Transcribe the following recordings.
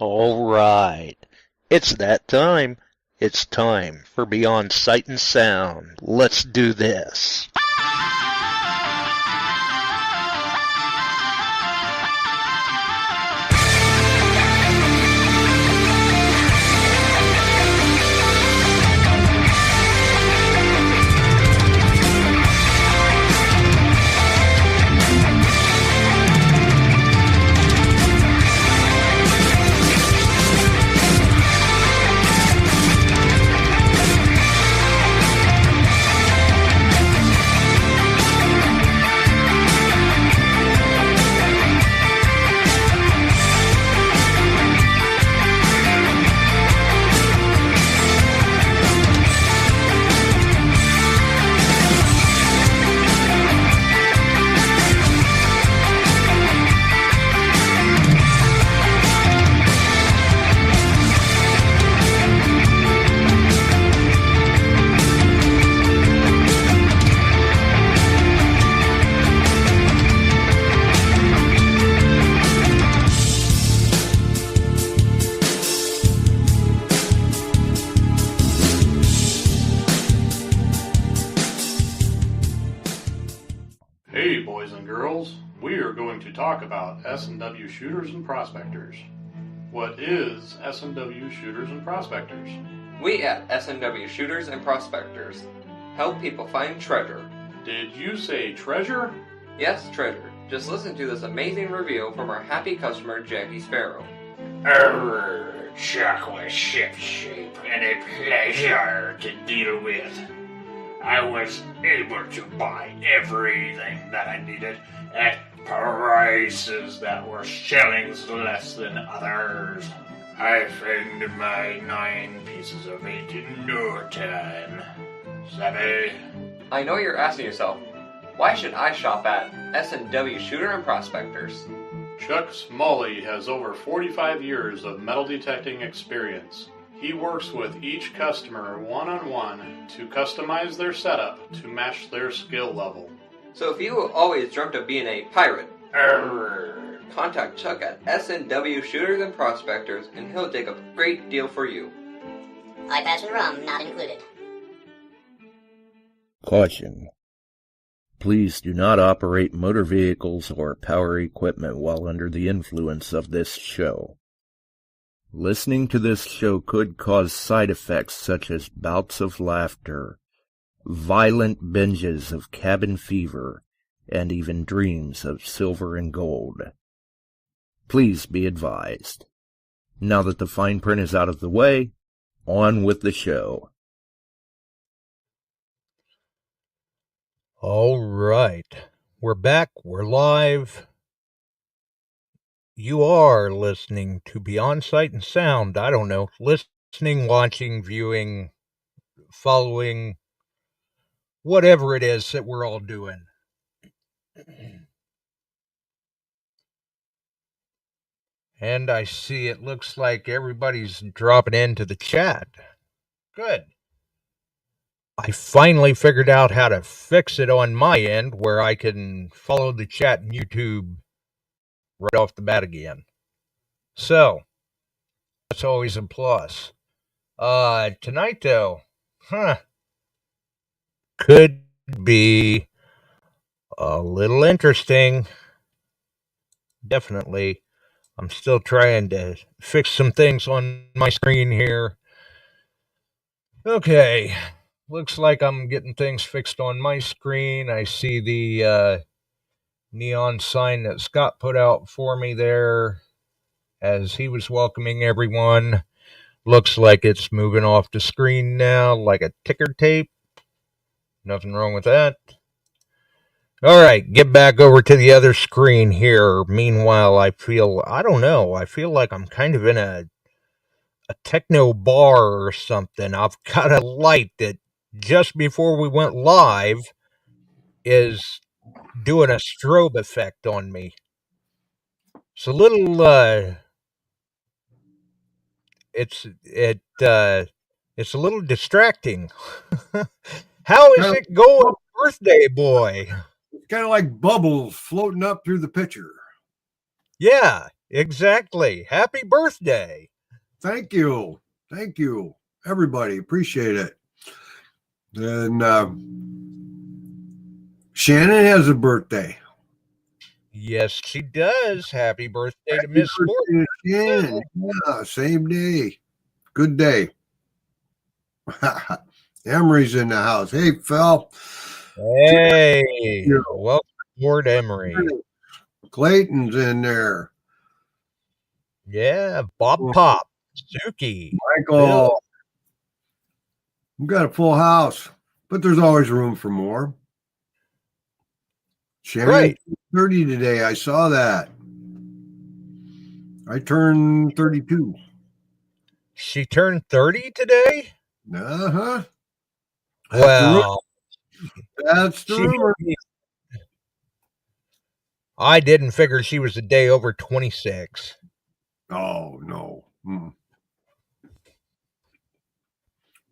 All right. It's that time. It's time for Beyond Sight and Sound. Let's do this. Hey boys and girls, we are going to talk about S&W shooters and prospectors. What is S&W shooters and prospectors? We at S&W Shooters and Prospectors help people find treasure. Did you say treasure? Yes, treasure. Just listen to this amazing review from our happy customer, Jackie Sparrow. Chocolate ship shape and a pleasure to deal with. I was able to buy everything that I needed at prices that were shillings less than others. I found my 9 pieces of 8 in no time. Savvy? I know you're asking yourself, why should I shop at S&W Shooter and Prospectors? Chuck Smalley has over 45 years of metal detecting experience. He works with each customer one-on-one to customize their setup to match their skill level. So if you always dreamt of being a pirate, contact Chuck at S&W Shooters and Prospectors and he'll dig up a great deal for you. iPads and rum not included. Caution. Please do not operate motor vehicles or power equipment while under the influence of this show. Listening to this show could cause side effects such as bouts of laughter, violent binges of cabin fever, and even dreams of silver and gold. Please be advised. Now that the fine print is out of the way, on with the show. All right. We're back. We're live. You are listening to Beyond Sight and Sound. I don't know. Listening, watching, viewing, following, whatever it is that we're all doing. And I see it looks like everybody's dropping into the chat. Good. I finally figured out how to fix it on my end where I can follow the chat in YouTube right off the bat again. So, that's always a plus. Tonight though, could be a little interesting. Definitely. I'm still trying to fix some things on my screen here. Okay. Looks like I'm getting things fixed on my screen. I see the neon sign that Scott put out for me there as he was welcoming everyone. Looks like it's moving off the screen now like a ticker tape. Nothing wrong with that. All right, get back over to the other screen here. Meanwhile, I feel like I'm kind of in a techno bar or something. I've got a light that just before we went live is doing a strobe effect on me. It's a little it's a little distracting. How is it going, birthday boy? It's kind of like bubbles floating up through the picture. Yeah, Exactly. Happy birthday. Thank you. Thank you, everybody. Appreciate it. And Shannon has a birthday. Yes, she does. Happy birthday to Happy Miss Sport. birthday to Shannon. Yeah, same day. Good day. Emery's in the house. Hey, Phil. Hey, welcome aboard, Emery. Clayton's in there. Yeah, Bob Pop, Suki, Michael. Bill. We've got a full house, but there's always room for more. Shannon, Right. 30 today. I saw that. I turned 32. She turned 30 today? Uh-huh. Well, That's the rumor. I didn't figure she was a day over 26. Oh, no.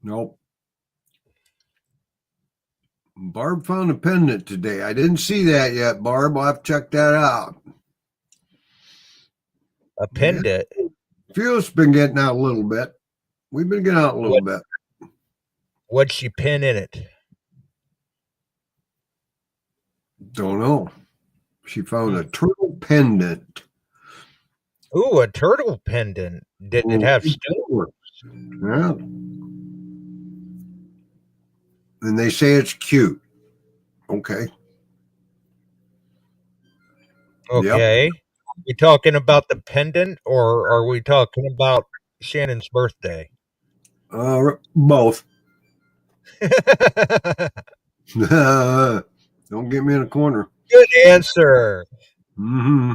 Nope. Barb found a pendant today. I didn't see that yet, Barb. I'll have to check that out. A pendant? Yeah. Few's been getting out a little bit. We've been getting out a little bit. What'd she pin in it? Don't know. She found a turtle pendant. Ooh, a turtle pendant. Did it have stones? Yeah. And they say it's cute. Okay. Okay. Yep. We talking about the pendant, or are we talking about Shannon's birthday? Both. Don't get me in a corner. Good answer. Mm-hmm.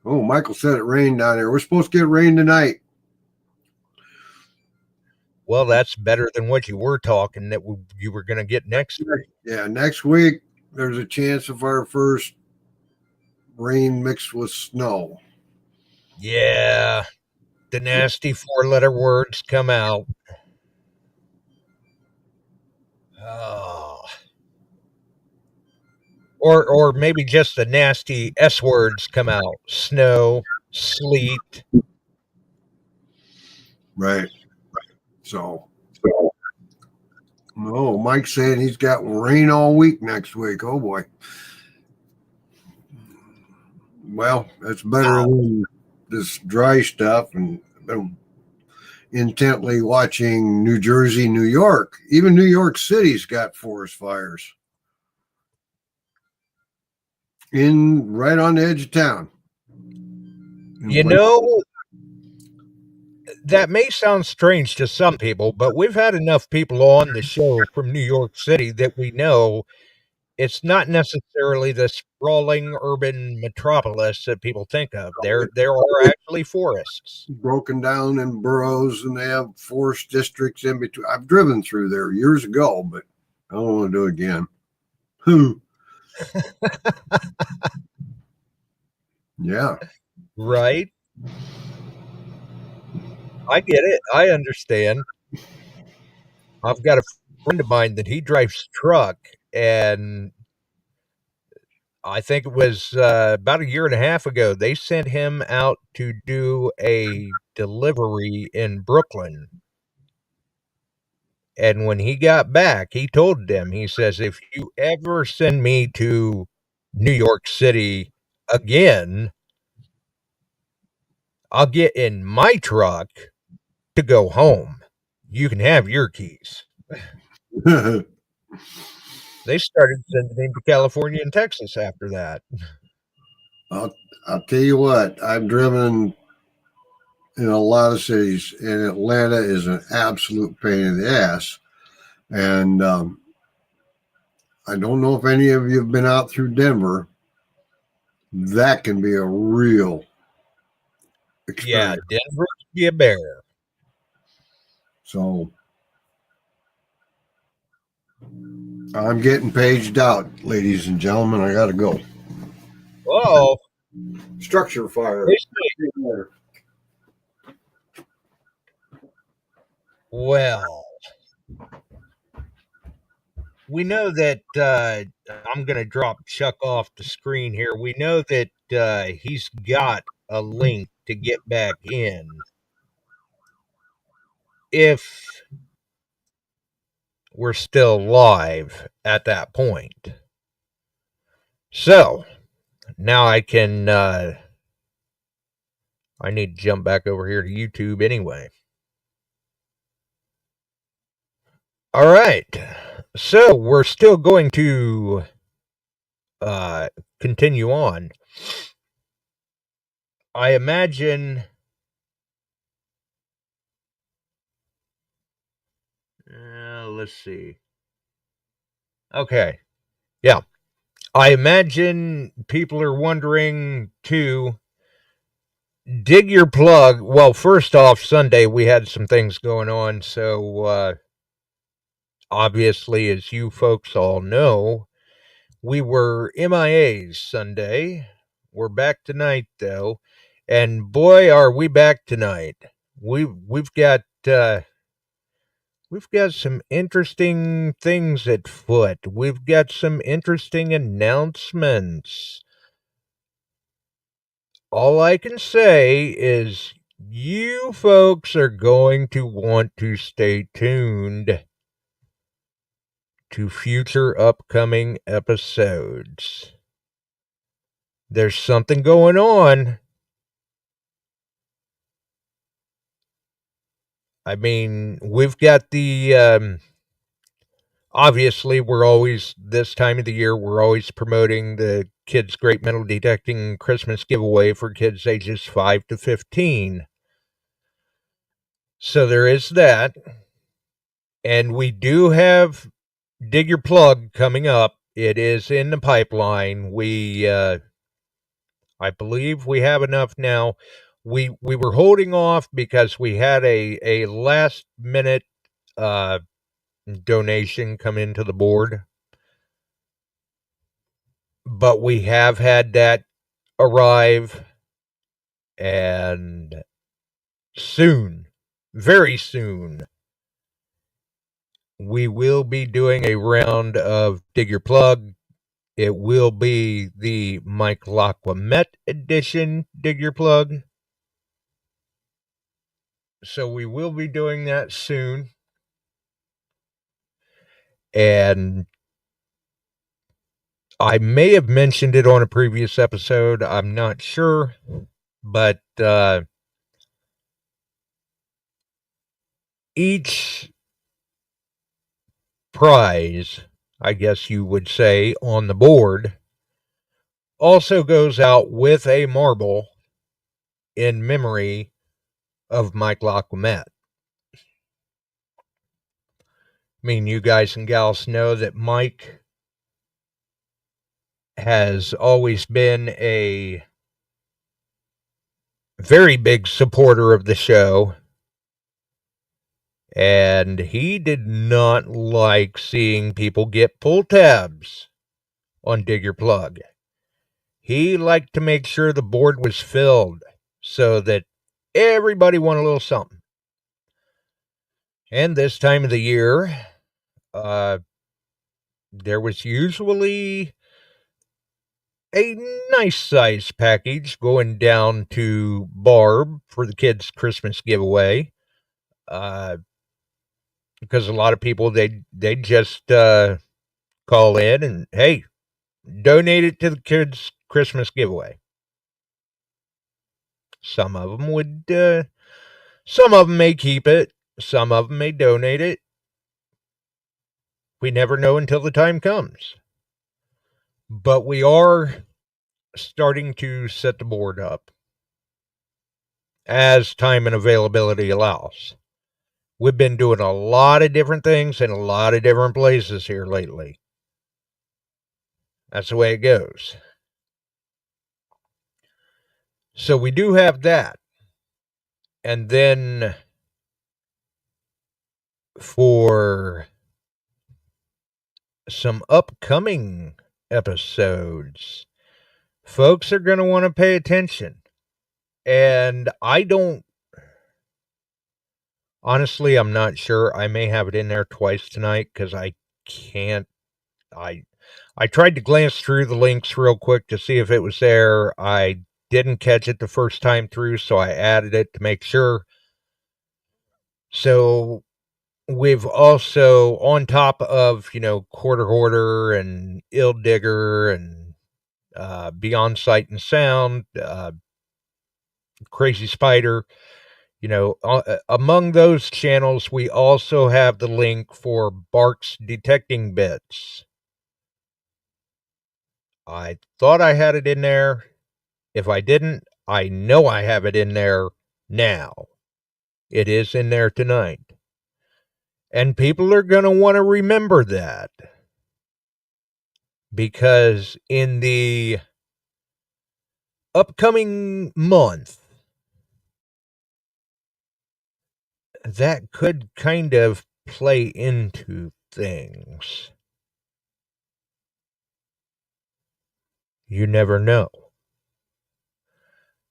Oh, Michael said it rained down there. We're supposed to get rain tonight. Well, that's better than what you were talking that you were going to get next week. Yeah, next week there's a chance of our first rain mixed with snow. Yeah, the nasty 4-letter words come out. Oh. Or maybe just the nasty S words come out. Snow, sleet. Right. So, no, Mike's saying he's got rain all week next week. Oh, boy. Well, that's better than this dry stuff. And I've been intently watching New Jersey, New York. Even New York City's got forest fires. Right on the edge of town. You know, that may sound strange to some people, but we've had enough people on the show from New York City that we know it's not necessarily the sprawling urban metropolis that people think of. There are actually forests. Broken down in boroughs, and they have forest districts in between. I've driven through there years ago, but I don't want to do it again. Yeah. Right. I get it. I understand. I've got a friend of mine that he drives truck, and I think it was about a year and a half ago, they sent him out to do a delivery in Brooklyn. And when he got back, he told them, he says, if you ever send me to New York City again, I'll get in my truck to go home. You can have your keys. They started sending him to California and Texas after that. I'll tell you what, I've driven in a lot of cities, and Atlanta is an absolute pain in the ass. And I don't know if any of you have been out through Denver. That can be a real experience. Yeah, Denver can be a bear. So I'm getting paged out, ladies and gentlemen. I got to go. Oh, structure fire. Well, we know that I'm going to drop Chuck off the screen here. We know that he's got a link to get back in if we're still live at that point. So now I can, I need to jump back over here to YouTube anyway. All right. So we're still going to continue on. I imagine let's see. Okay. Yeah. I imagine people are wondering too. Dig your plug. Well, first off, Sunday we had some things going on, so obviously, as you folks all know, we were MIAs Sunday. We're back tonight though, and boy, are we back tonight. We've got some interesting things at foot. We've got some interesting announcements. All I can say is you folks are going to want to stay tuned to future upcoming episodes. There's something going on. I mean, we've got the obviously we're always, this time of the year, we're always promoting the Kids Great Metal Detecting Christmas giveaway for kids ages 5 to 15. So there is that. And we do have Dig Your Plug coming up. It is in the pipeline. I believe we have enough now. We were holding off because we had a last minute donation come into the board. But we have had that arrive, and soon, very soon, we will be doing a round of Dig Your Plug. It will be the Mike Laquamet edition Dig Your Plug. So we will be doing that soon. And I may have mentioned it on a previous episode. I'm not sure. But each prize, I guess you would say, on the board also goes out with a marble in memory of Mike Laquamet. I mean, you guys and gals know that Mike has always been a very big supporter of the show, and he did not like seeing people get pull tabs on Dig Your Plug. He liked to make sure the board was filled so that everybody won a little something. And this time of the year, there was usually a nice size package going down to Barb for the kids' Christmas giveaway. Because a lot of people, they just call in and, hey, donate it to the kids' Christmas giveaway. Some of them would, some of them may keep it. Some of them may donate it. We never know until the time comes. But we are starting to set the board up as time and availability allows. We've been doing a lot of different things in a lot of different places here lately. That's the way it goes. So we do have that. And then for some upcoming episodes, folks are going to want to pay attention. And honestly, I'm not sure. I may have it in there twice tonight because I can't. I tried to glance through the links real quick to see if it was there. I didn't catch it the first time through, so I added it to make sure. So we've also, on top of, Quarter Hoarder and Ill Digger and Beyond Sight and Sound, Crazy Spider, among those channels, we also have the link for Bark's Detecting Bits. I thought I had it in there. If I didn't, I know I have it in there now. It is in there tonight. And people are going to want to remember that. Because in the upcoming month, that could kind of play into things. You never know.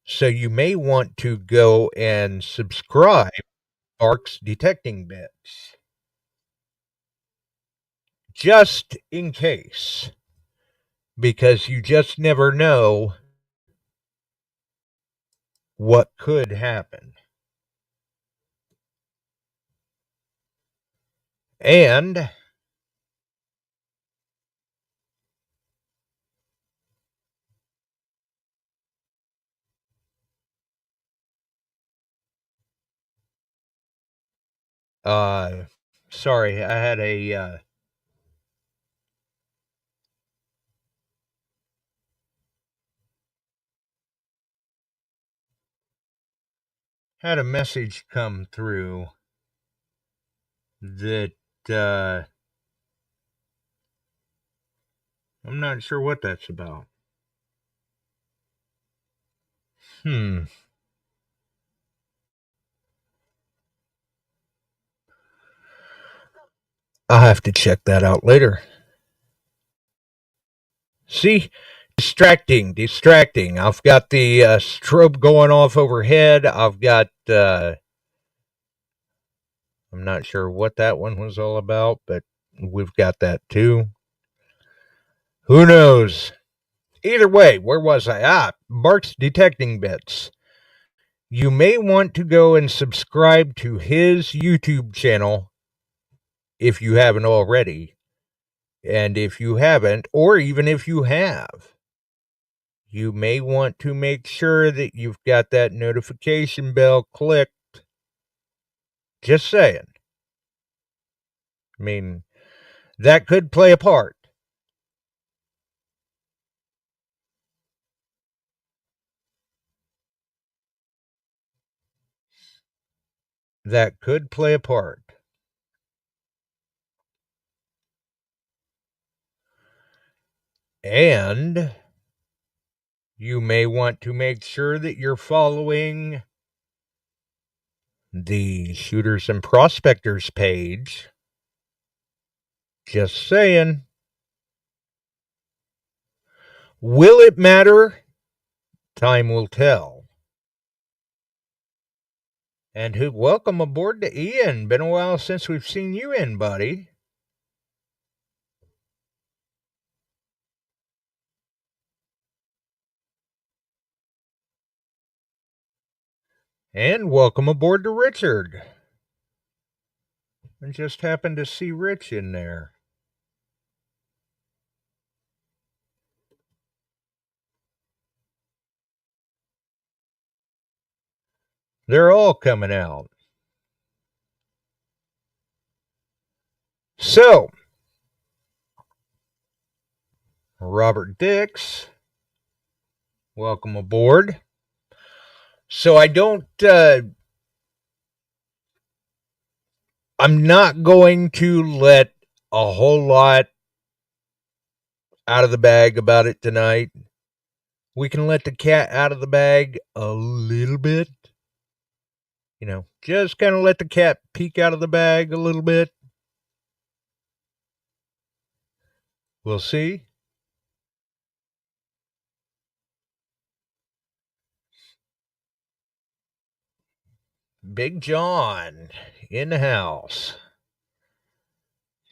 So you may want to go and subscribe to Bark's Detecting Bits. Just in case. Because you just never know what could happen. And sorry, I had a message come through that I'm not sure what that's about. I'll have to check that out later. See? Distracting. I've got the strobe going off overhead. I've got, I'm not sure what that one was all about, but we've got that too. Who knows? Either way, where was I? Bark's Detecting Bits. You may want to go and subscribe to his YouTube channel if you haven't already. And if you haven't, or even if you have, you may want to make sure that you've got that notification bell clicked. Just saying. I mean, that could play a part. That could play a part. And you may want to make sure that you're following the Shooters and Prospectors page. Just saying. Will it matter? Time will tell. And welcome aboard to Ian. Been a while since we've seen you in, buddy. And welcome aboard to Richard. I just happened to see Rich in there. They're all coming out. So, Robert Dix, welcome aboard. So I'm not going to let a whole lot out of the bag about it tonight. We can let the cat out of the bag a little bit. Just kind of let the cat peek out of the bag a little bit. We'll see. Big John in the house.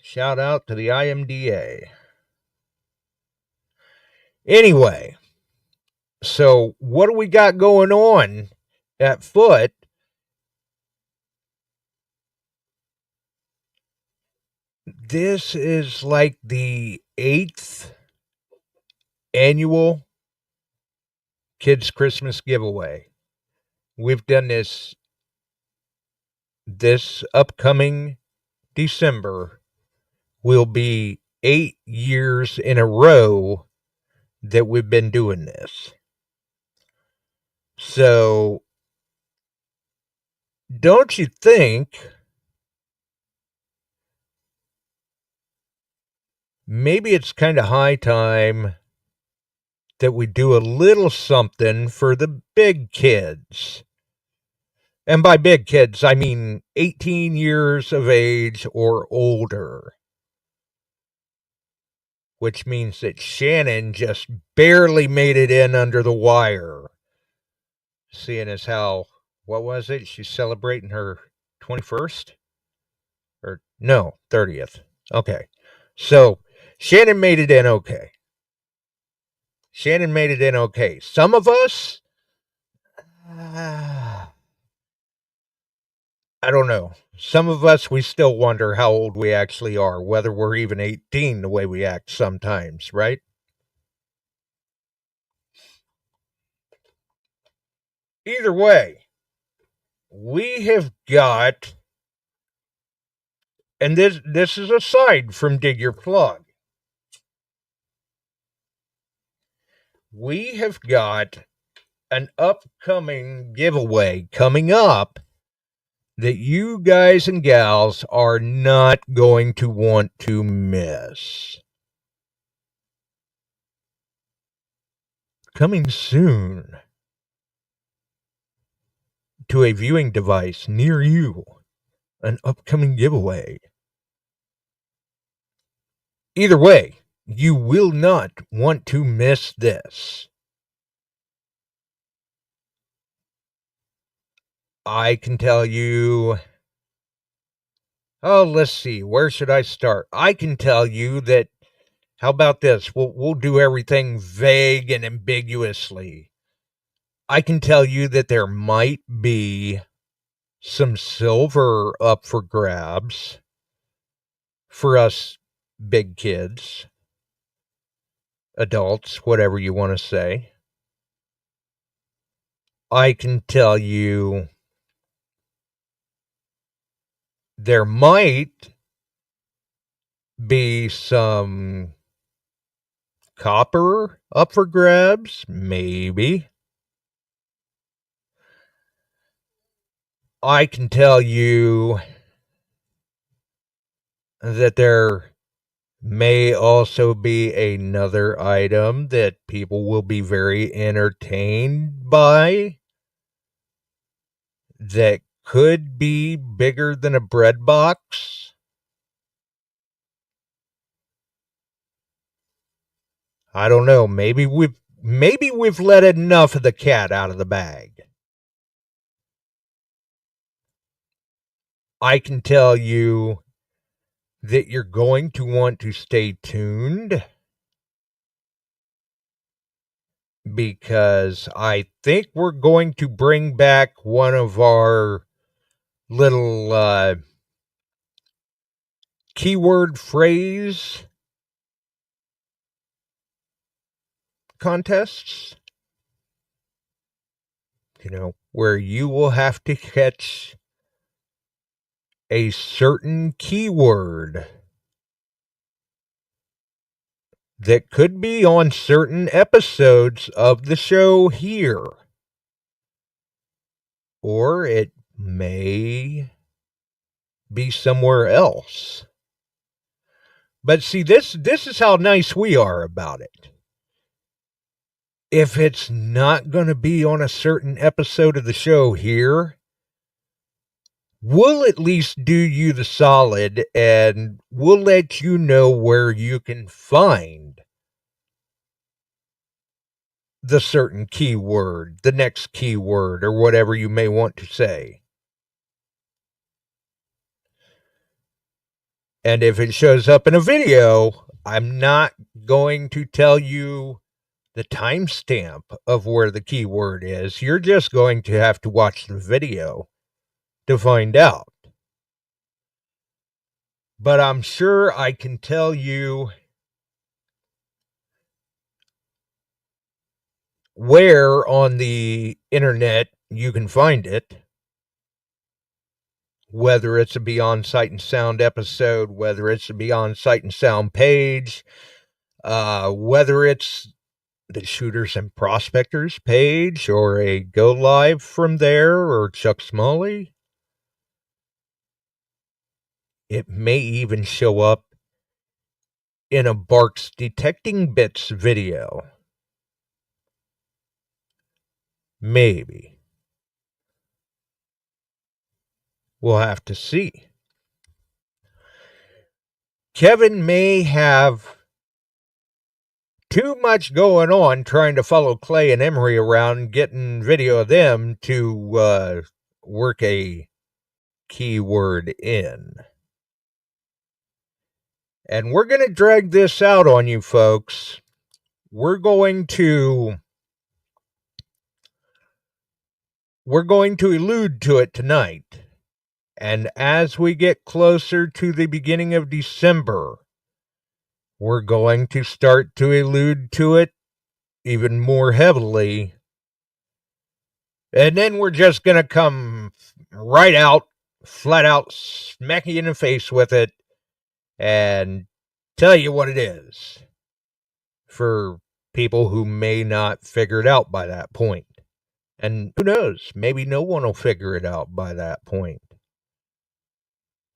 Shout out to the IMDA. Anyway, So what do we got going on at foot? This is like the 8th annual Kids Christmas giveaway. We've done this upcoming December will be 8 years in a row that we've been doing this. So, don't you think maybe it's kind of high time that we do a little something for the big kids? And by big kids, I mean 18 years of age or older. Which means that Shannon just barely made it in under the wire. Seeing as how, what was it? She's celebrating her 21st? Or, no, 30th. Okay. So, Shannon made it in okay. Some of us, I don't know. Some of us, we still wonder how old we actually are, whether we're even 18 the way we act sometimes, right? Either way, we have got, and this is aside from Dig Your Plug, we have got an upcoming giveaway coming up that you guys and gals are not going to want to miss. Coming soon to a viewing device near you, an upcoming giveaway. Either way, you will not want to miss this. I can tell you, let's see, where should I start? I can tell you that, how about this? We'll do everything vague and ambiguously. I can tell you that there might be some silver up for grabs for us big kids, adults, whatever you want to say. I can tell you there might be some copper up for grabs, maybe. I can tell you that there may also be another item that people will be very entertained by that could be bigger than a bread box. I don't know. Maybe we've let enough of the cat out of the bag. I can tell you that you're going to want to stay tuned, because I think we're going to bring back one of our little keyword phrase contests, where you will have to catch a certain keyword that could be on certain episodes of the show here, or it may be somewhere else. But see, this is how nice we are about it. If it's not going to be on a certain episode of the show here, we'll at least do you the solid, and we'll let you know where you can find the certain keyword, the next keyword, or whatever you may want to say. And if it shows up in a video, I'm not going to tell you the timestamp of where the keyword is. You're just going to have to watch the video to find out. But I'm sure I can tell you where on the internet you can find it. Whether it's a Beyond Sight and Sound episode, whether it's a Beyond Sight and Sound page, whether it's the Shooters and Prospectors page, or a Go Live from there, or Chuck Smalley. It may even show up in a Barks Detecting Bits video. Maybe. We'll have to see. Kevin may have too much going on trying to follow Clay and Emery around, getting video of them to work a keyword in. And we're going to drag this out on you folks. We're going to allude to it tonight. And as we get closer to the beginning of December, we're going to start to allude to it even more heavily. And then we're just going to come right out, flat out, smack you in the face with it and tell you what it is for people who may not figure it out by that point. And who knows, maybe no one will figure it out by that point.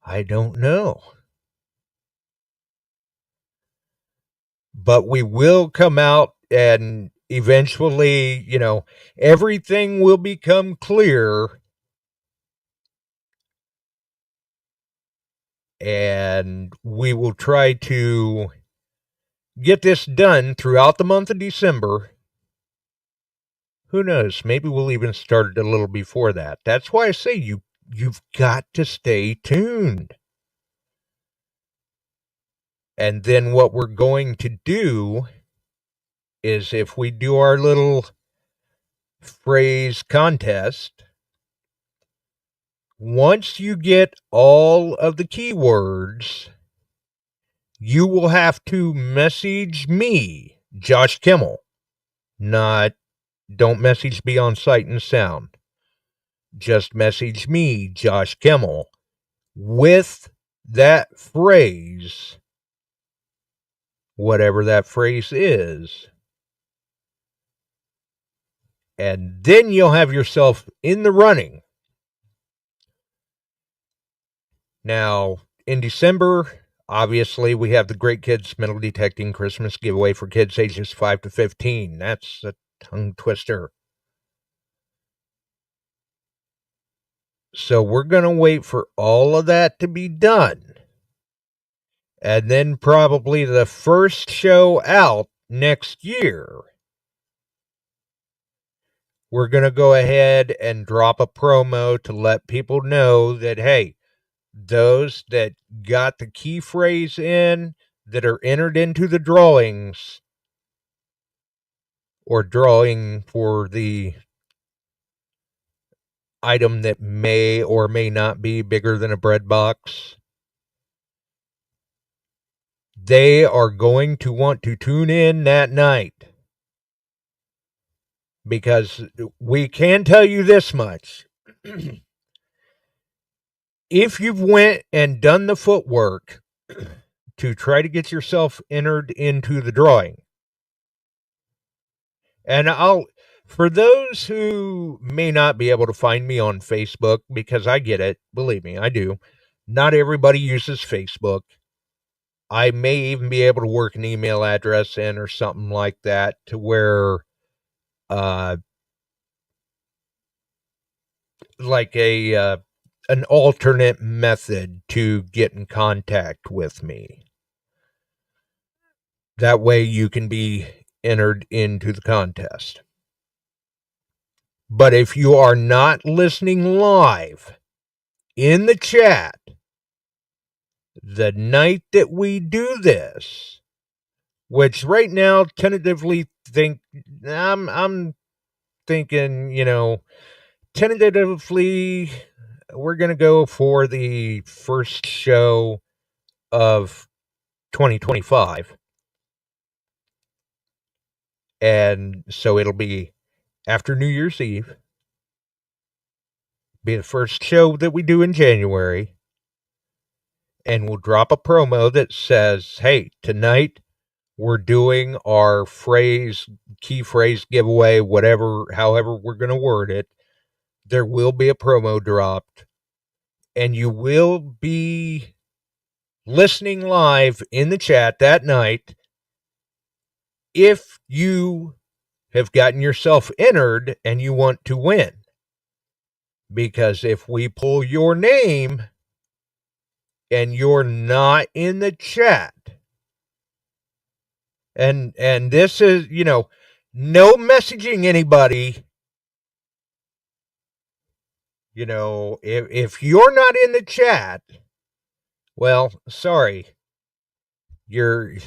I don't know. But we will come out and eventually, everything will become clear. And we will try to get this done throughout the month of December. Who knows? Maybe we'll even start it a little before that. That's why I say you've got to stay tuned. And then what we're going to do is, if we do our little phrase contest, once you get all of the keywords, you will have to message me, Josh Kimmel. Don't message Beyond Sight and Sound. Just message me, Josh Kimmel, with that phrase, whatever that phrase is. And then you'll have yourself in the running. Now, in December, obviously, we have the Great Kids Metal Detecting Christmas giveaway for kids ages 5 to 15. That's a tongue twister. So we're going to wait for all of that to be done. And then probably the first show out next year, we're going to go ahead and drop a promo to let people know that, hey, those that got the key phrase in, that are entered into the drawings, or drawing for the item that may or may not be bigger than a bread box, they are going to want to tune in that night. Because we can tell you this much. If you've went and done the footwork to try to get yourself entered into the drawing, and for those who may not be able to find me on Facebook, because I get it, believe me, I do. Not everybody uses Facebook. I may even be able to work an email address in or something like that to where, like an alternate method to get in contact with me. That way you can be entered into the contest. But if you are not listening live in the chat the night that we do this, which right now tentatively I'm thinking, tentatively we're going to go for the first show of 2025. And so it'll be after New Year's Eve. Be the first show that we do in January. And we'll drop a promo that says, hey, tonight we're doing our key phrase giveaway, however we're going to word it. There will be a promo dropped. And you will be listening live in the chat that night if you have gotten yourself entered and you want to win. Because if we pull your name and you're not in the chat, and this is, no messaging anybody, if you're not in the chat, well, sorry, I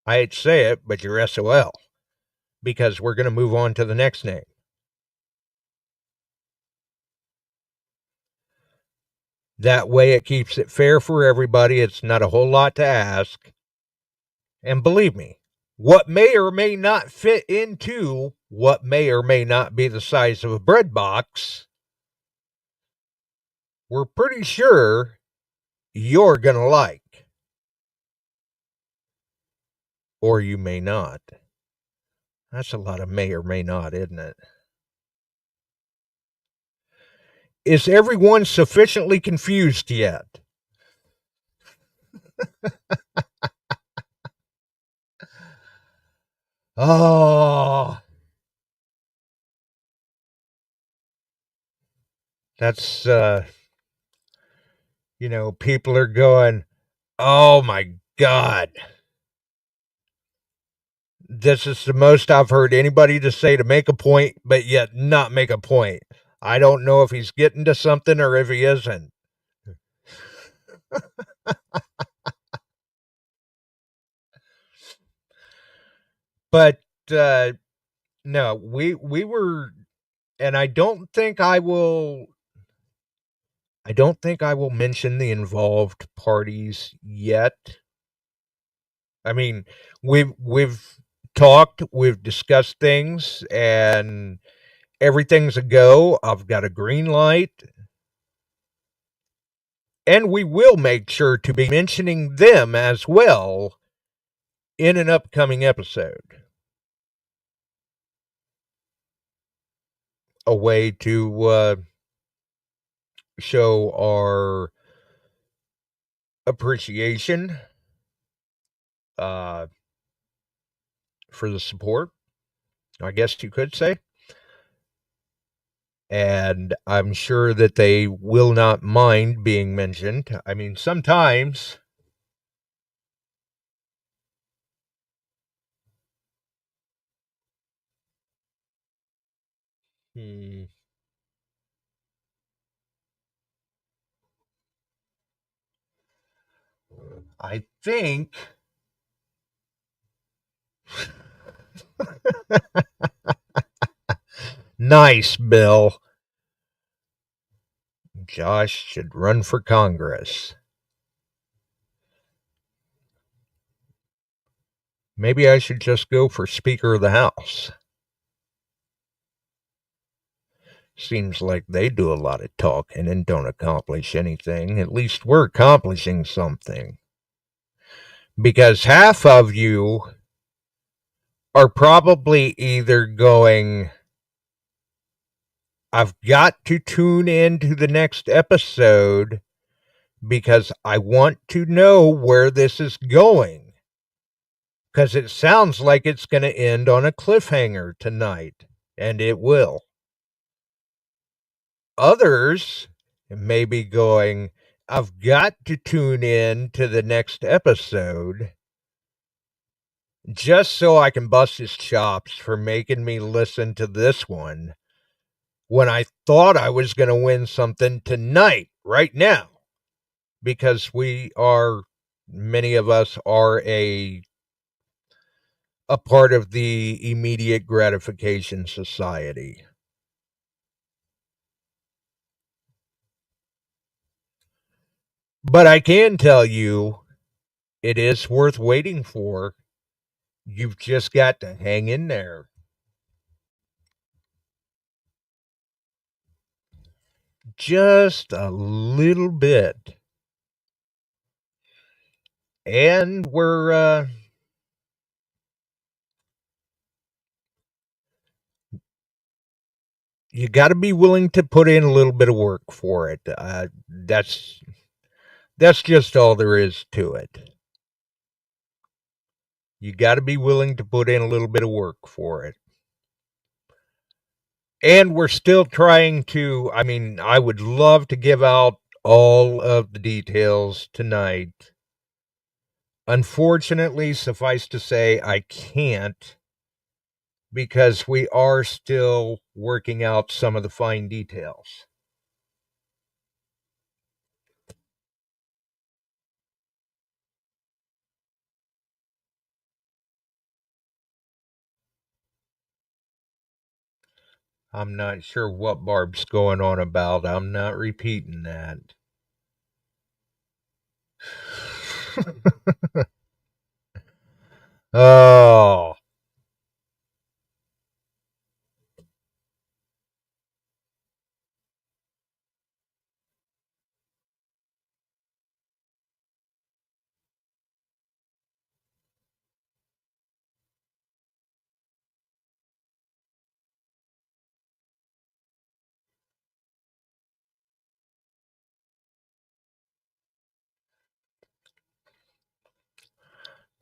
hate to say it, but you're SOL, because we're going to move on to the next name. That way it keeps it fair for everybody. It's not a whole lot to ask. And believe me, what may or may not fit into what may or may not be the size of a bread box, we're pretty sure you're going to like. Or you may not. That's a lot of may or may not, isn't it? Is everyone sufficiently confused yet? Oh, that's, people are going, oh my God. This is the most I've heard anybody to say to make a point, but yet not make a point. I don't know if he's getting to something or if he isn't. But no, we were, and I don't think I will mention the involved parties yet. I mean, we've talked, we've discussed things, and everything's a go. I've got a green light. And we will make sure to be mentioning them as well in an upcoming episode. A way to show our appreciation for the support, I guess you could say. And I'm sure that they will not mind being mentioned. I mean, sometimes I think nice, Bill. Josh should run for Congress. Maybe I should just go for Speaker of the House. Seems like they do a lot of talking and don't accomplish anything. At least we're accomplishing something. Because half of you are probably either going, I've got to tune in to the next episode because I want to know where this is going. Because it sounds like it's going to end on a cliffhanger tonight. And it will. Others may be going, I've got to tune in to the next episode just so I can bust his chops for making me listen to this one when I thought I was going to win something tonight, right now. Because many of us are a a part of the immediate gratification society. But I can tell you, it is worth waiting for. You've just got to hang in there. Just a little bit. And you got to be willing to put in a little bit of work for it. That's just all there is to it. You got to be willing to put in a little bit of work for it. And we're still trying to, I would love to give out all of the details tonight. Unfortunately, suffice to say, I can't, because we are still working out some of the fine details. I'm not sure what Barb's going on about. I'm not repeating that. Oh.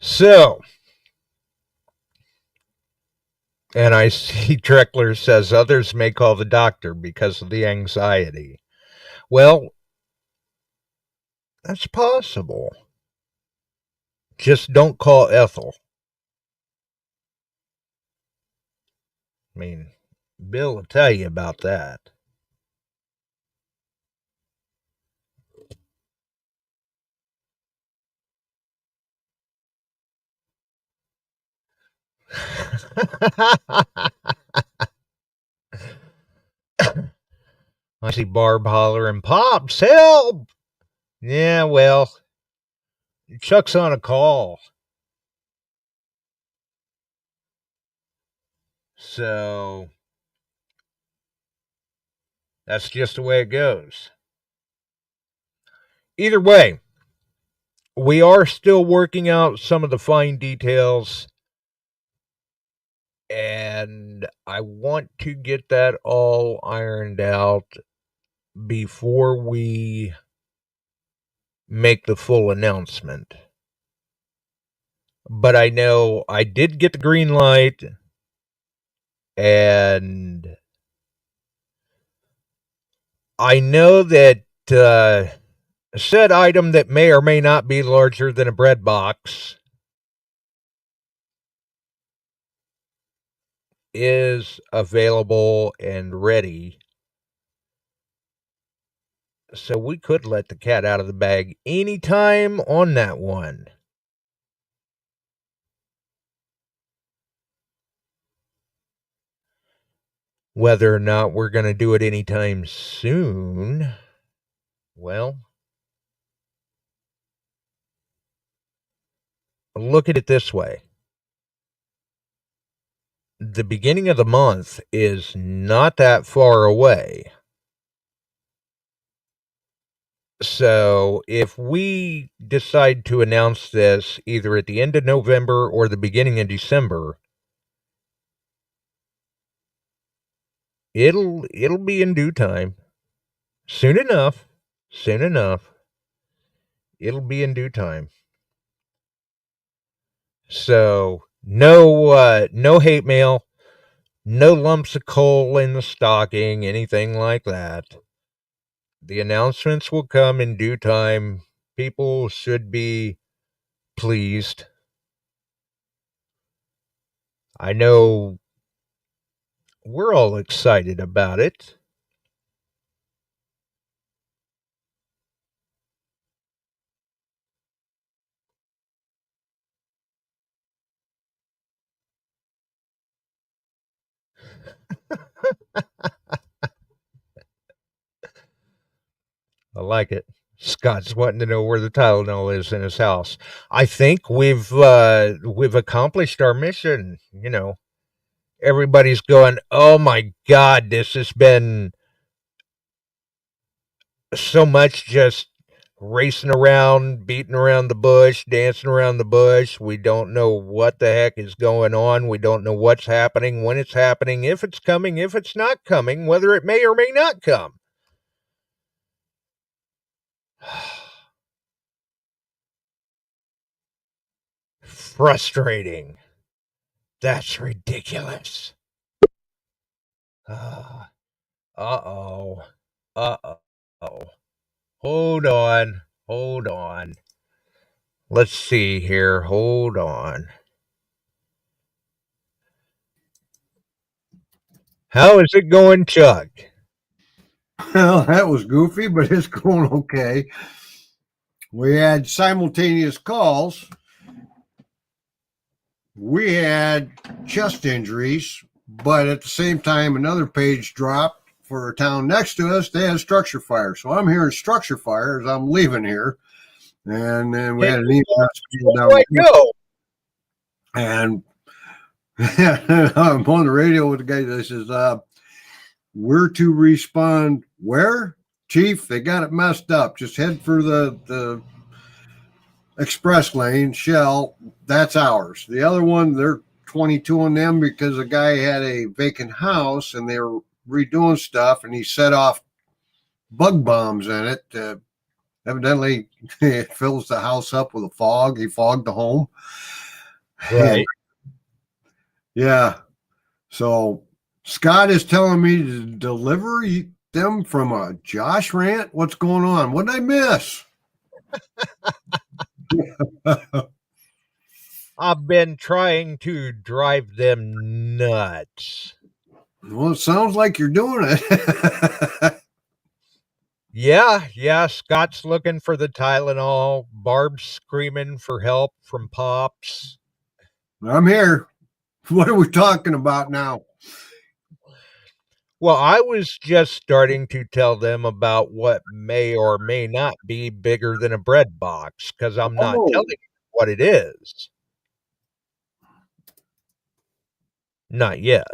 So, and I see Treckler says others may call the doctor because of the anxiety. Well, that's possible. Just don't call Ethel. Bill will tell you about that. I see Barb hollering, "Pops, help!" Yeah, well, Chuck's on a call. So, that's just the way it goes. Either way, we are still working out some of the fine details, and I want to get that all ironed out before we make the full announcement. But I know I did get the green light, and I know that said item that may or may not be larger than a bread box is available and ready. So we could let the cat out of the bag anytime on that one. Whether or not we're going to do it anytime soon, well, look at it this way. The beginning of the month is not that far away. So if we decide to announce this either at the end of November or the beginning of December, it'll be in due time. Soon enough. It'll be in due time. So no hate mail, no lumps of coal in the stocking, anything like that. The announcements will come in due time. People should be pleased. I know we're all excited about it. like it. Scott's wanting to know where the Tylenol is in his house. I think we've accomplished our mission. You know, everybody's going, oh my God, this has been so much just racing around, beating around the bush, dancing around the bush. We don't know what the heck is going on. We don't know what's happening, when it's happening, if it's coming, if it's not coming, whether it may or may not come. Frustrating. That's ridiculous. Uh-oh. Uh-oh. Hold on. Let's see here. Hold on. How is it going, Chuck? Well, that was goofy, but it's going okay. We had simultaneous calls. We had chest injuries, but at the same time, another page dropped for a town next to us. They had a structure fire. So I'm hearing structure fire as I'm leaving here. And then we had an email down go. And I'm on the radio with the guy that says, we're to respond where? Chief, they got it messed up. Just head for the express lane, Shell. That's ours. The other one, they're 22 on them because a guy had a vacant house and they were redoing stuff and he set off bug bombs in it. Evidently, it fills the house up with a fog. He fogged the home. Right. Yeah. So Scott is telling me to deliver them from a Josh rant. What's going on? What did I miss? I've been trying to drive them nuts. Well, it sounds like you're doing it. Yeah. Scott's looking for the Tylenol. Barb's screaming for help from Pops. I'm here. What are we talking about now? Well, I was just starting to tell them about what may or may not be bigger than a bread box, because I'm not telling you what it is. Not yet.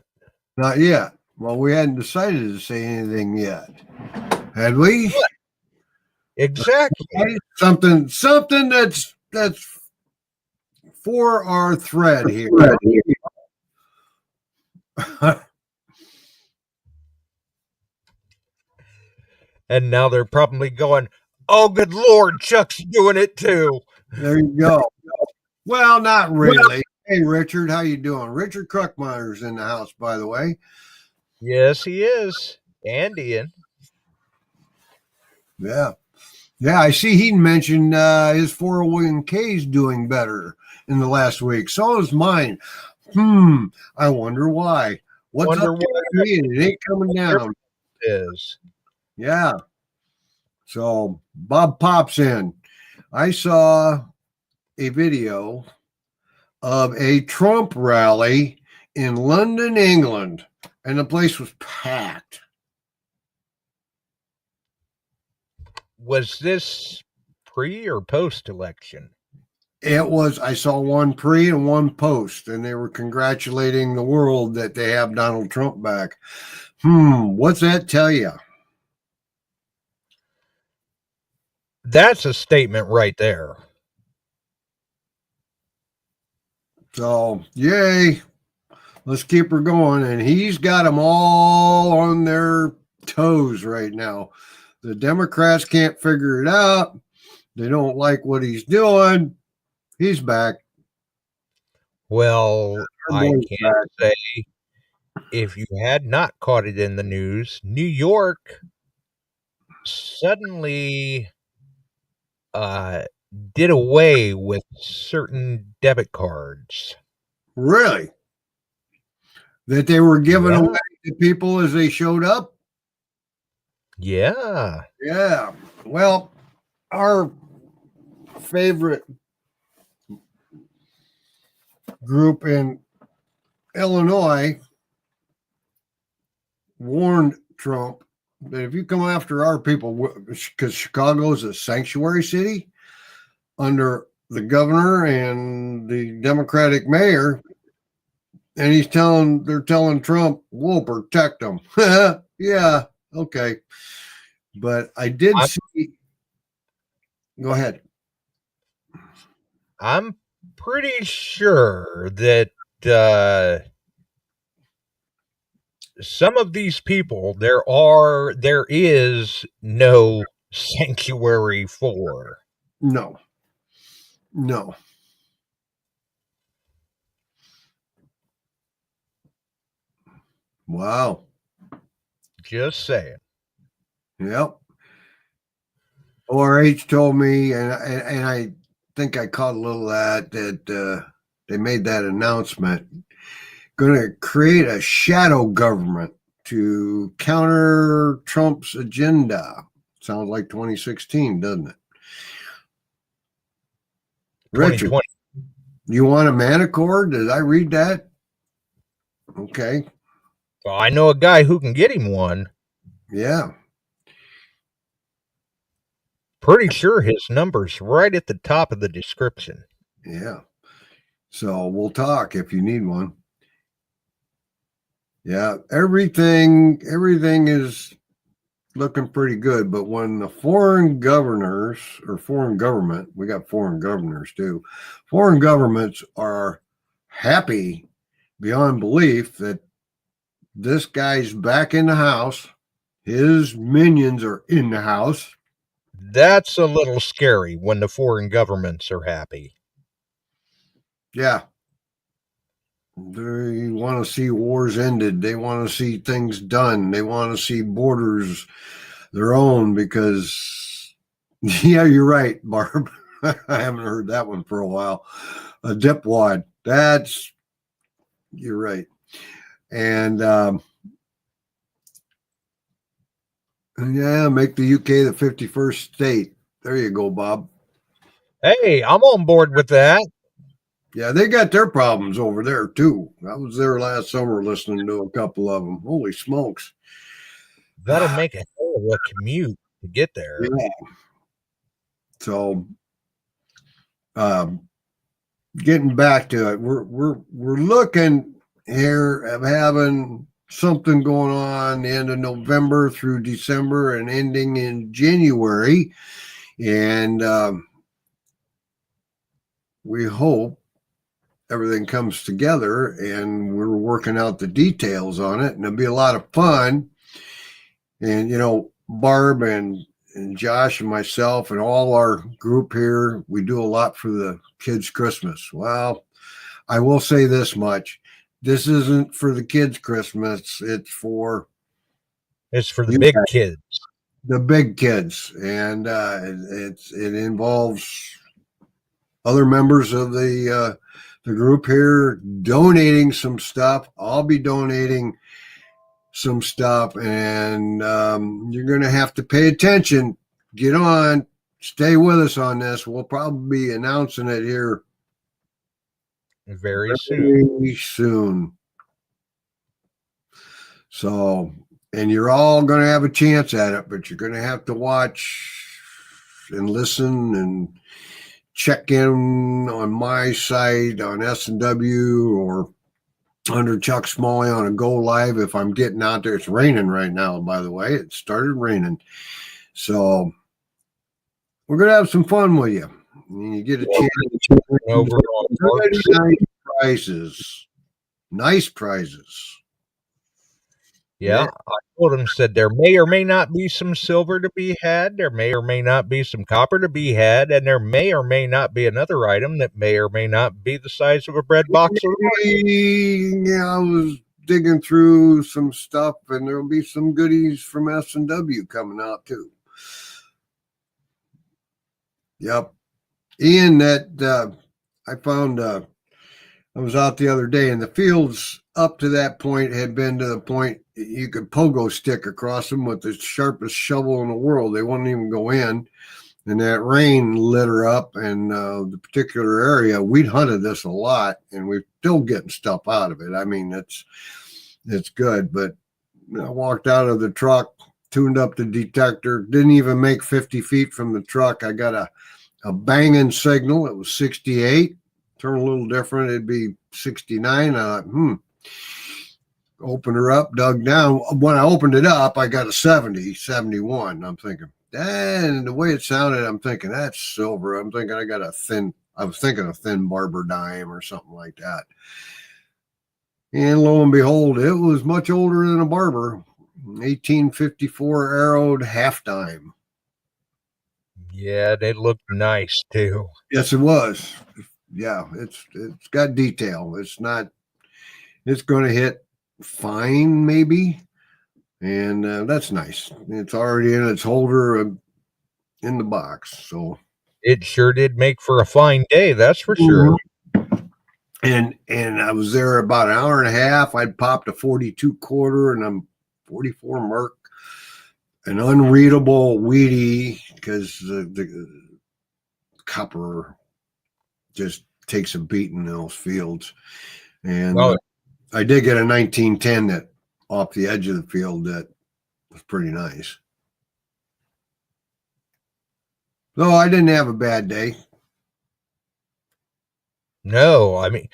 Not yet. Well, we hadn't decided to say anything yet. Had we? What? Exactly. Something that's for our thread here. And now they're probably going, oh, good Lord, Chuck's doing it too. There you go. Well, not really. Hey, Richard, how you doing? Richard Kruckmeyer's in the house, by the way. Yes, he is. And Ian. Yeah. Yeah, I see he mentioned his 401k's doing better in the last week. So is mine. I wonder why. What's up with me? It ain't coming down. Is. Yeah. So Bob pops in. I saw a video of a Trump rally in London, England, and the place was packed. Was this pre or post election? It was. I saw one pre and one post, and they were congratulating the world that they have Donald Trump back. What's that tell you? That's a statement right there. So, yay. Let's keep her going. And he's got them all on their toes right now. The Democrats can't figure it out. They don't like what he's doing. He's back. Well, I can't say if you had not caught it in the news, New York suddenly did away with certain debit cards. Really? That they were giving away to people as they showed up? Yeah. Yeah. Well, our favorite group in Illinois warned Trump But if you come after our people, because Chicago is a sanctuary city under the governor and the Democratic mayor, and they're telling Trump, we'll protect them. Yeah, okay. But I did see. Go ahead. I'm pretty sure that some of these people there is no sanctuary for. No. Wow. Just saying. Yep. ORH told me, and I think I caught a little of that they made that announcement, going to create a shadow government to counter Trump's agenda. Sounds like 2016, doesn't it? Richard, you want a MANTICORE? Did I read that? Okay. Well, I know a guy who can get him one. Yeah. Pretty sure his number's right at the top of the description. Yeah. So we'll talk if you need one. Yeah, everything is looking pretty good. But when the foreign governors or foreign government, we got foreign governors too, foreign governments are happy beyond belief that this guy's back in the house, his minions are in the house. That's a little scary when the foreign governments are happy. Yeah. They want to see wars ended. They want to see things done. They want to see borders their own because, yeah, you're right, Barb. I haven't heard that one for a while. A dipwad. You're right. And, yeah, make the UK the 51st state. There you go, Bob. Hey, I'm on board with that. Yeah, they got their problems over there, too. I was there last summer listening to a couple of them. Holy smokes. That'll make a hell of a commute to get there. Yeah. So, getting back to it, we're looking here at having something going on the end of November through December and ending in January. And we hope everything comes together, and we're working out the details on it, and it'll be a lot of fun. And, you know, Barb and Josh and myself and all our group here, we do a lot for the kids' Christmas. Well, I will say this much. This isn't for the kids' Christmas. It's for the big kids. The big kids. And it involves other members of the group here donating some stuff. I'll be donating some stuff, and you're going to have to pay attention. Get on. Stay with us on this. We'll probably be announcing it here very soon. So, and you're all going to have a chance at it, but you're going to have to watch and listen and check in on my site on S&W or under Chuck Smalley on a Go Live if I'm getting out there. It's raining right now, by the way. It started raining. So we're going to have some fun with you. You get a chance. Nice prizes. Nice prizes. Yeah, I told him, said there may or may not be some silver to be had, there may or may not be some copper to be had, and there may or may not be another item that may or may not be the size of a bread box. Yeah, I was digging through some stuff, and there'll be some goodies from S&W coming out too. Yep. Ian, that I found, I was out the other day, and the fields up to that point had been to the point you could pogo stick across them with the sharpest shovel in the world. They wouldn't even go in. And that rain lit her up, and the particular area, we'd hunted this a lot, and we're still getting stuff out of it. I mean, it's good. But I walked out of the truck, tuned up the detector. Didn't even make 50 feet from the truck. I got a banging signal. It was 68. Turn a little different. It'd be 69. I thought, opened her up, dug down. When I opened it up, I got a 70, 71. I'm thinking, and the way it sounded, I'm thinking, that's silver. I'm thinking I was thinking a thin Barber dime or something like that. And lo and behold, it was much older than a Barber. 1854 arrowed half dime. Yeah, they look nice too. Yes, it was. Yeah, it's got detail. It's going to hit fine maybe, and that's nice. It's already in its holder in the box, so It sure did make for a fine day, that's for sure. And I was there about an hour and a half. I'd popped a 42 quarter and I'm 44 Merc, an unreadable weedy because the copper just takes a beating in those fields. And I did get a 1910 that off the edge of the field that was pretty nice. So I didn't have a bad day. No, I mean,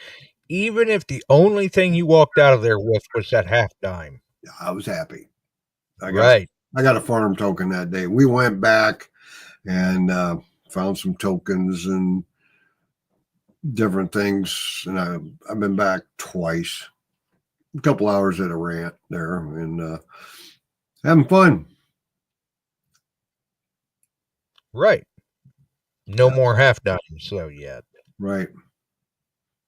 even if the only thing you walked out of there with was that half dime. I was happy. I got a farm token that day. We went back and found some tokens and different things. And I've been back twice, a couple hours at a rant there and having fun. Right. No more half dimes though yet. Right.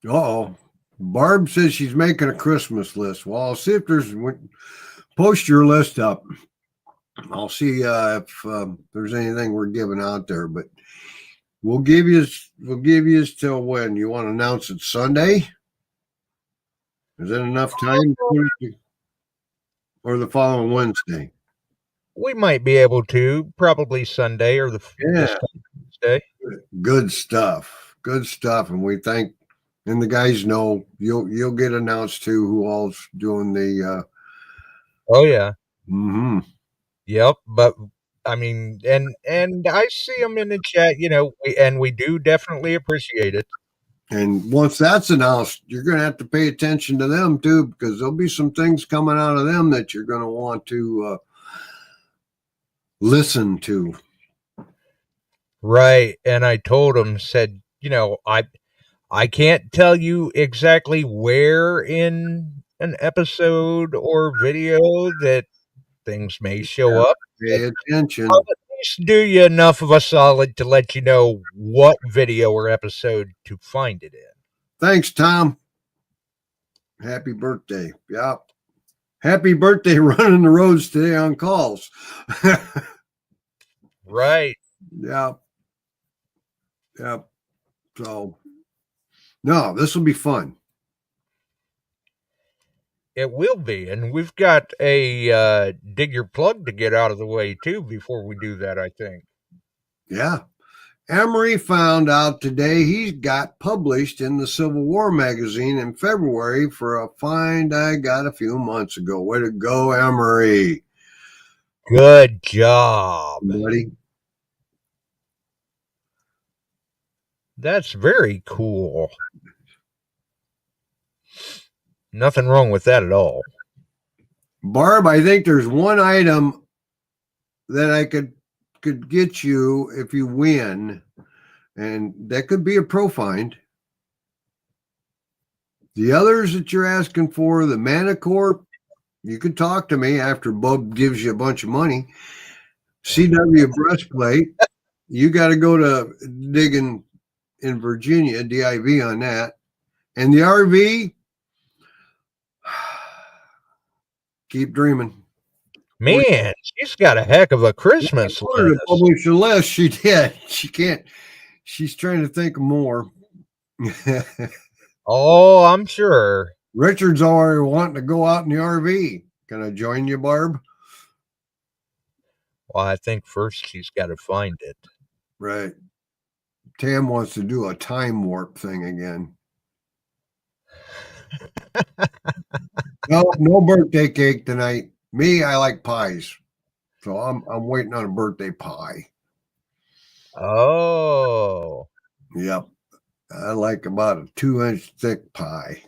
Uh-oh. Barb says she's making a Christmas list. Well, I'll see if post your list up. I'll see if there's anything we're giving out there, but we'll give you till when? You want to announce it Sunday? Is that enough time? Or the following Wednesday? We might be able to, probably Sunday or the Wednesday. Good stuff. Good stuff. And we thank, and the guys know you'll get announced too who all's doing the oh yeah. Mm-hmm. Yep, but I mean, and I see them in the chat, we do definitely appreciate it. And once that's announced, you're going to have to pay attention to them too, because there'll be some things coming out of them that you're going to want to listen to. Right, and I told him, said, I can't tell you exactly where in an episode or video that things may show up. Pay attention. I'll at least do you enough of a solid to let you know what video or episode to find it in. Thanks, Tom. Happy birthday. Yeah. Happy birthday running the roads today on calls. Right. Yeah. Yeah. So, no, this will be fun. It will be, and we've got a dig your plug to get out of the way too before we do that, I think. Yeah. Emery found out today he got published in the Civil War magazine in February for a find I got a few months ago. Way to go, Emery. Good job, buddy. That's very cool. Nothing wrong with that at all. Barb, I think there's one item that I could get you if you win, and that could be a pro find. The others that you're asking for, the MANTICORE, you can talk to me after Bub gives you a bunch of money. CW breastplate, you got to go to digging in Virginia, DIV on that. And the RV, keep dreaming. Man, she's got a heck of a Christmas list. To publish a list, she did. She can't. She's trying to think of more. Oh, I'm sure. Richard's already wanting to go out in the RV. Can I join you, Barb? Well, I think first she's got to find it. Right. Tam wants to do a time warp thing again. No birthday cake tonight. Me, I like pies. So I'm waiting on a birthday pie. Oh, Yep. I like about a 2-inch thick pie.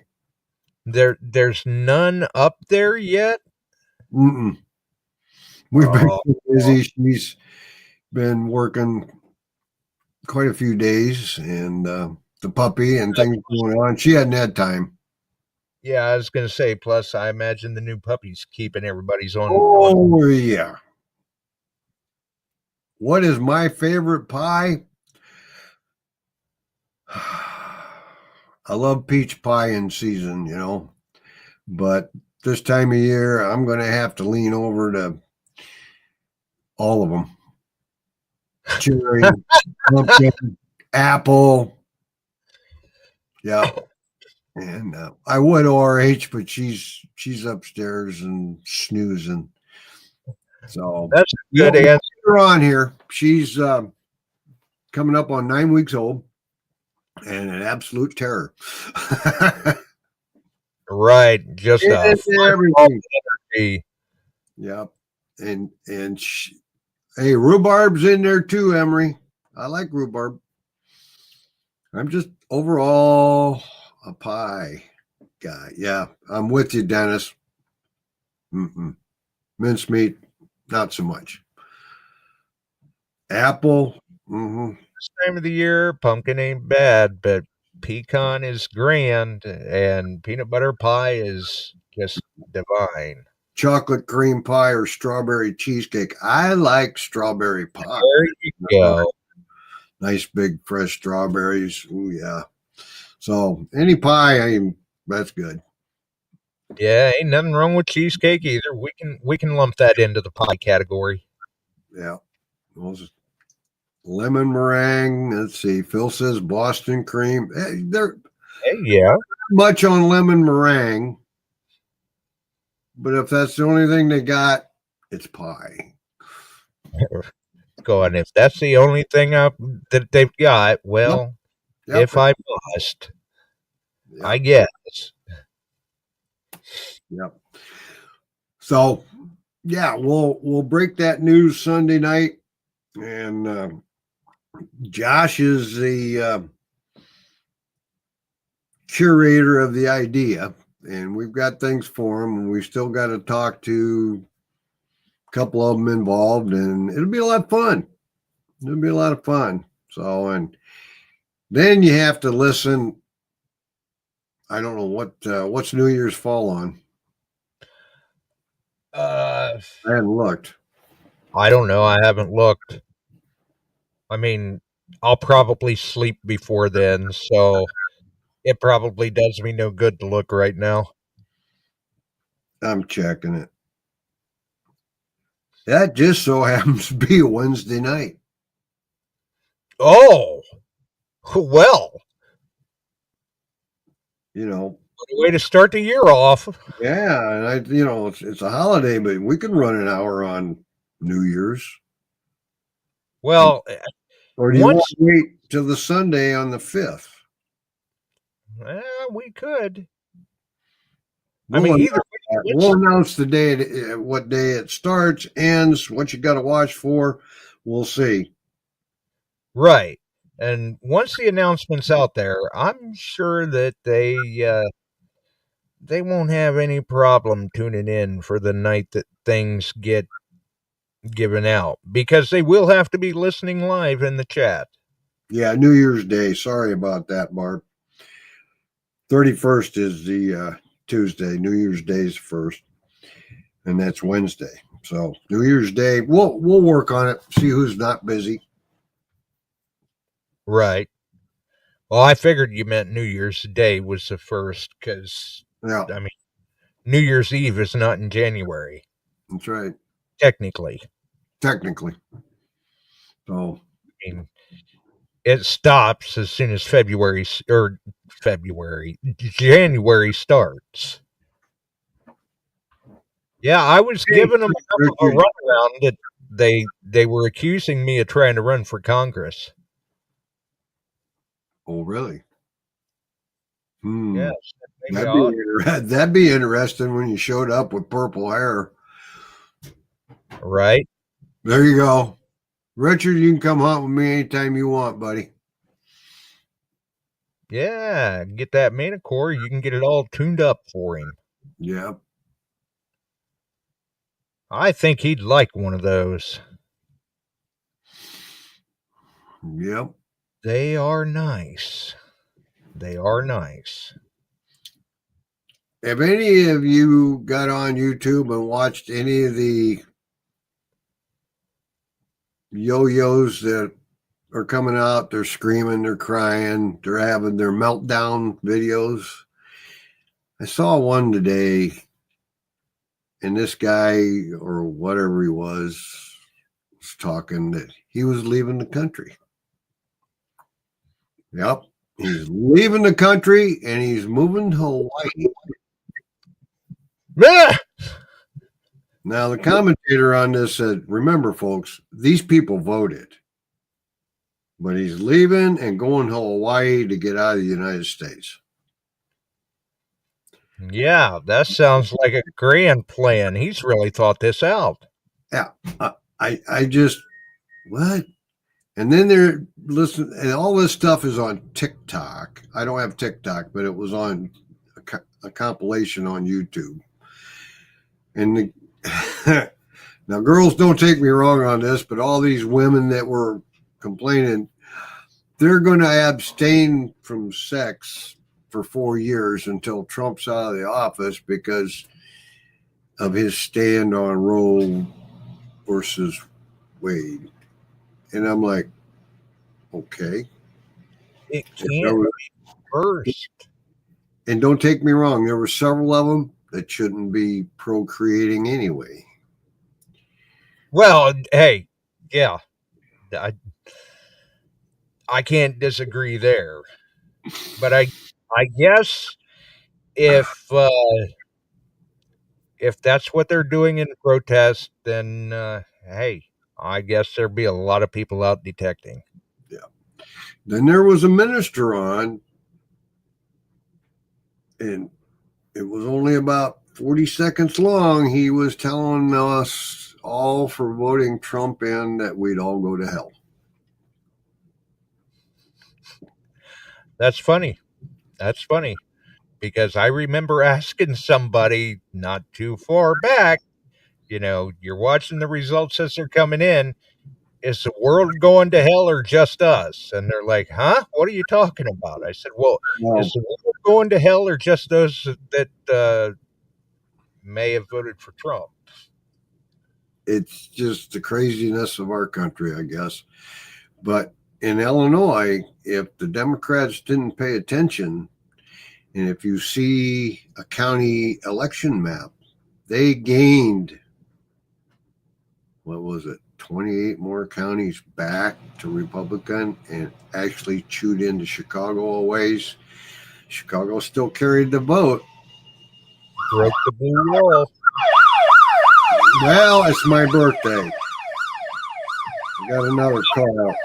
there's none up there yet. Mm-mm. We've been Oh, busy. She's been working quite a few days, and the puppy and things going on. She hadn't had time. yeah, I was gonna say. Plus, I imagine the new puppy's keeping everybody's on. Oh, yeah. What is my favorite pie? I love peach pie in season, you know, but this time of year, I'm going to have to lean over to all of them. Cherry, pumpkin, apple. Yeah. And I would RH, but she's upstairs and snoozing. So That's a good we'll answer. get her on here. She's coming up on 9 weeks old and an absolute terror. Right, just a Everything. energy. Yep. And hey, rhubarb's in there too, Emery. I like rhubarb. I'm just overall a pie guy. Yeah, I'm with you, Dennis. Mincemeat, not so much. Apple. This time of the year, pumpkin ain't bad, but pecan is grand, and peanut butter pie is just divine. Chocolate cream pie or strawberry cheesecake. I like strawberry pie. There you go. Nice big fresh strawberries. Oh yeah. So any pie, that's good. Yeah, ain't nothing wrong with cheesecake either. We can lump that into the pie category. Yeah. Those lemon meringue. Let's see. Phil says Boston cream. Hey, they're Hey, yeah. much on lemon meringue, but if that's the only thing they got, it's pie. Go on. If that's the only thing that they've got, well, Yep. if I must, Yep. I guess. Yep. So, yeah, we'll break that news Sunday night, and Josh is the curator of the idea, and we've got things for him, and we still got to talk to a couple of them involved, and it'll be a lot of fun. It'll be a lot of fun. So, and then you have to listen. I don't know what's New Year's fall on. I hadn't looked. I don't know. I haven't looked. I mean, I'll probably sleep before then, so it probably does me no good to look right now. I'm checking it. That just so happens to be a Wednesday night. Oh, well. You know, What a way to start the year off. yeah, and it's a holiday, but we can run an hour on New Year's. Well, Or do you want to wait till the Sunday on the 5th? We could. We'll announce the day, what day it starts, ends, what you got to watch for. We'll see. Right. And once the announcement's out there, I'm sure that they won't have any problem tuning in for the night that things get given out, because they will have to be listening live in the chat. Yeah, New Year's Day. Sorry about that, Barb. 31st is the Tuesday. New Year's Day is first, and that's Wednesday. So New Year's Day, we'll work on it. See who's not busy. Right. Well, I figured you meant New Year's Day was the first, because Yeah, I mean, New Year's Eve is not in January. that's right. Technically. So, I mean, it stops as soon as January starts. Yeah, I was giving them a runaround that they were accusing me of trying to run for Congress. oh, really? Yes. That'd be interesting when you showed up with purple hair. Right. There you go. Richard, you can come hunt with me anytime you want, buddy. Yeah, get that MANTICORE. You can get it all tuned up for him. Yep. I think he'd like one of those. Yep. They are nice. They are nice. Have any of you got on YouTube and watched any of the yo-yos that are coming out? They're screaming, they're crying, they're having their meltdown videos. I saw one today, and this guy, or whatever he was talking that he was leaving the country. Yep. He's leaving the country and he's moving to Hawaii. Ah! Now, the commentator on this said, remember, folks, these people voted. But he's leaving and going to Hawaii to get out of the United States. Yeah, that sounds like a grand plan. He's really thought this out. Yeah. I just, what? And then they're listening, and all this stuff is on TikTok. I don't have TikTok, but it was on a compilation on YouTube. And now, girls, don't take me wrong on this, but all these women that were complaining, they're going to abstain from sex for 4 years until Trump's out of the office because of his stand on Roe versus Wade. And I'm like, okay. It can't be first. And don't take me wrong, there were several of them that shouldn't be procreating anyway. Well, hey, yeah. I can't disagree there. But I guess if that's what they're doing in protest, then hey, I guess there'd be a lot of people out detecting. Yeah. Then there was a minister on, and it was only about 40 seconds long. He was telling us all for voting Trump in that we'd all go to hell. That's funny. That's funny. Because I remember asking somebody not too far back, you're watching the results as they're coming in. Is the world going to hell or just us? And they're like, huh? What are you talking about? I said, well, is the world going to hell or just those that may have voted for Trump? It's just the craziness of our country, I guess. But in Illinois, if the Democrats didn't pay attention, and if you see a county election map, they gained, what was it, 28 more counties back to Republican and actually chewed into Chicago a ways. Chicago still carried the vote. Broke the blue wall. Well, it's my birthday. I got another call out.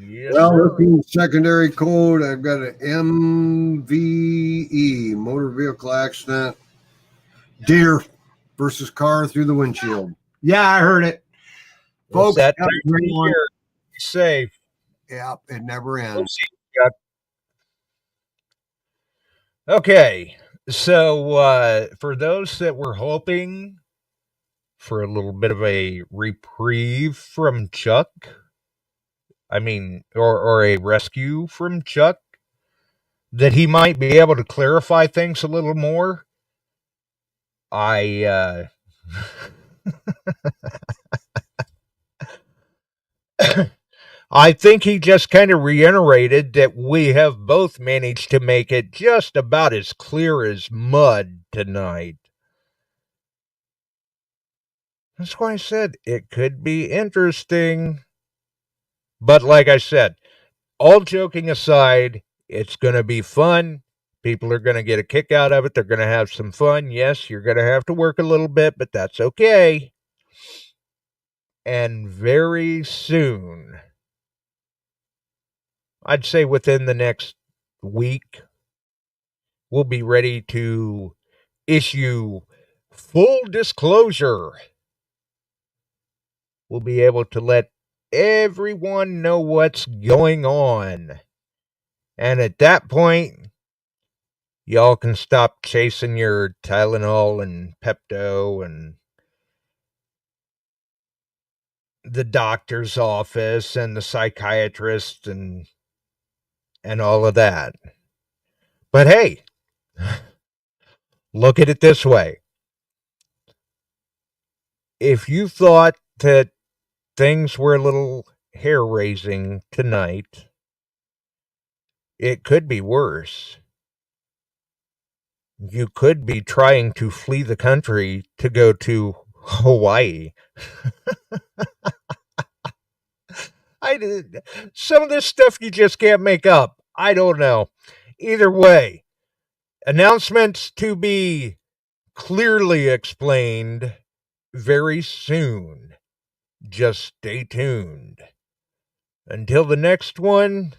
Yes, Well, sir. looking secondary code, I've got an MVE, motor vehicle accident. Deer versus car through the windshield. Yeah, I heard it. Folks, that have a great one. Be safe. Yeah, it never ends. Okay, so for those that were hoping for a little bit of a reprieve from Chuck, or a rescue from Chuck, that he might be able to clarify things a little more, I think he just kind of reiterated that we have both managed to make it just about as clear as mud tonight. That's why I said it could be interesting. But like I said, all joking aside, it's going to be fun. People are going to get a kick out of it. They're going to have some fun. Yes, you're going to have to work a little bit, but that's okay. And very soon, I'd say within the next week, we'll be ready to issue full disclosure. We'll be able to let everyone know what's going on. And at that point, y'all can stop chasing your Tylenol and Pepto and the doctor's office and the psychiatrist and all of that. But hey, look at it this way. If you thought that things were a little hair-raising tonight, it could be worse. You could be trying to flee the country to go to Hawaii. Some of this stuff you just can't make up. I don't know. Either way, announcements to be clearly explained very soon. Just stay tuned. Until the next one,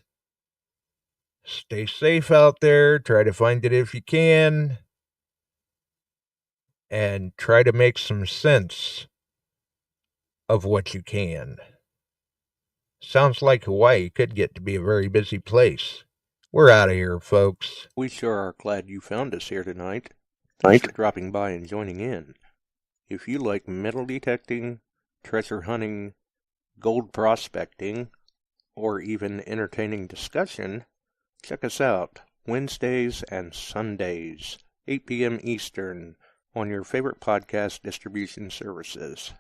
stay safe out there. Try to find it if you can. And try to make some sense of what you can. Sounds like Hawaii could get to be a very busy place. We're out of here, folks. We sure are glad you found us here tonight. Thanks for dropping by and joining in. If you like metal detecting, treasure hunting, gold prospecting, or even entertaining discussion, check us out Wednesdays and Sundays, 8 p.m. Eastern, on your favorite podcast distribution services.